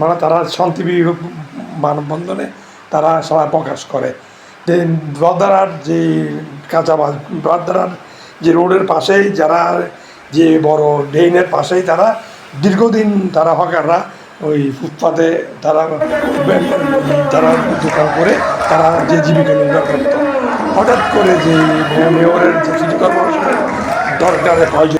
মানে তারা শান্তি মানববন্ধনে তারা সবাই প্রকাশ করে যে ব্রদারার যে ব্রদারার যে রোডের পাশেই যারা যে বড় ড্রেনের পাশেই তারা দীর্ঘদিন তারা হকাররা ওই ফুটপাতে তারা দোকান করে তারা যে জীবিকা নির্বাহ করত। হঠাৎ করে যে মেয়রের যে সিটি কর্পোরেশনের দরকারে প্রয়োজন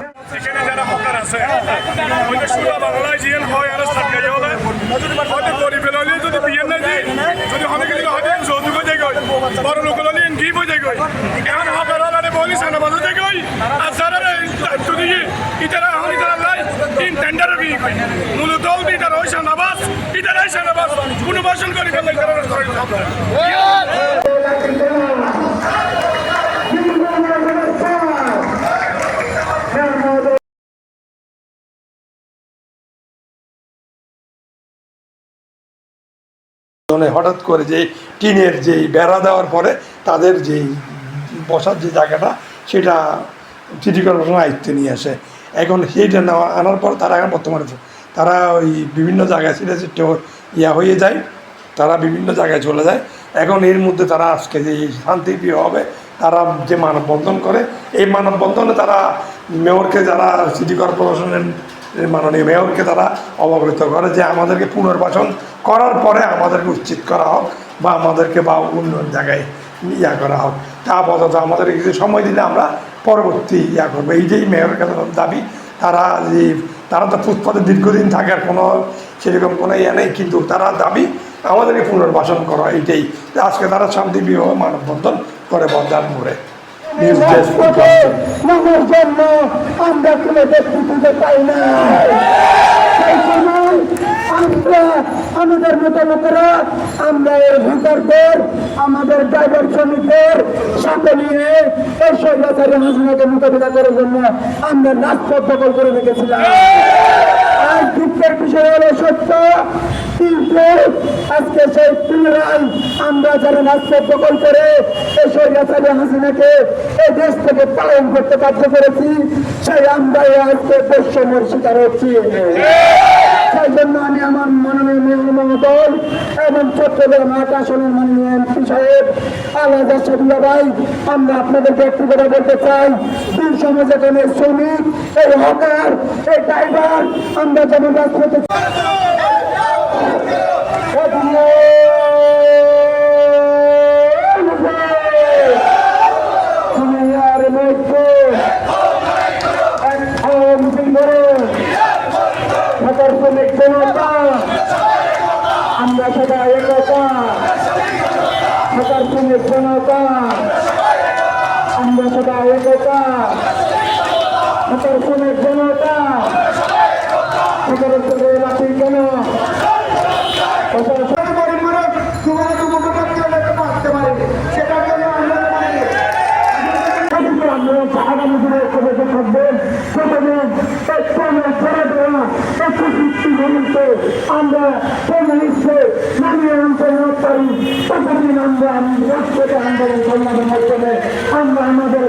পুনর্বাসন করে হঠাৎ করে যে টিনের যে বেড়া দেওয়ার পরে তাদের যেই বসার যে জায়গাটা সেটা সিটি কর্পোরেশন আয়ত্তে নিয়ে আসে। এখন সেইটা আনার পর তারা এখন বর্তমানে তারা ওই বিভিন্ন জায়গায় ছিল ইয়া হয়ে যায়, তারা বিভিন্ন জায়গায় চলে যায়। এখন এর মধ্যে তারা আজকে যে শান্তিপ্রিয় হবে তারা যে মানববন্ধন করে, এই মানববন্ধনে তারা মেয়রকে, যারা সিটি কর্পোরেশনের মাননীয় মেয়রকে তারা অবগত করে যে আমাদেরকে পুনর্বাসন করার পরে আমাদেরকে উচিত করা হোক বা আমাদেরকে বা অন্য জায়গায় ইয়া করা হোক। তা আপাতত আমাদেরকে কিছু সময় দিলে আমরা পরবর্তী ইয়া করবো, এইটাই মেয়রের কাছে দাবি। তারা তো ফুটপাতে দীর্ঘদিন থাকার কোনো সেরকম কোনো ইয়ে নেই, কিন্তু তারা দাবি আমাদেরকে পুনর্বাসন করা, এইটাই। আজকে তারা শান্তিপ্রিয় মানববন্ধন করে বদার মোড়ে। আমরা কোনো ব্যক্তিত্ব পাই না, আমাদের মতো লোকেরা আমরা এই ভোটারদের, আমাদের ড্রাইভার শ্রমিকদের সাথে নিয়ে এই স্বৈরাচারী হাসিনাকে মোকাবিলা করার জন্য আমরা রাজপথ দখল করে রেখেছিলাম। আর দুঃখের বিষয় হলো সত্য, কিন্তু আজকে সেই পুনরায় আমরা যারা রাজপথ দখল করে এই স্বৈরাচারী হাসিনাকে এই দেশ থেকে পালন করতে বাধ্য করেছি, সেই আমরাই আজকে বৈষম্যের শিকার হচ্ছি। সেই জন্য আমি আমার মাননীয় মেয়র মহোদয় এবং চট্টগ্রাম আসনের মাননীয় এমপি সাহেব আলাদা সবিয়া ভাই, আমরা আপনাদেরকে একটু কথা বলতে চাই। দুই সমাজ এখানে শ্রমিক, এই হকার, এই ড্রাইভার, আমরা যেমন রাজপথে আমরা সবাই একতা, জনতা, আমরা সবাই একতা, জনতা, রাখি কেন সেটার জন্য আগামী দিনে থাকবেন। আমরা নামিয়ে আনতে পারি, ততদিন আমরা রাষ্ট্রকে আন্দোলন সংগ্রামের মাধ্যমে আমরা আমাদের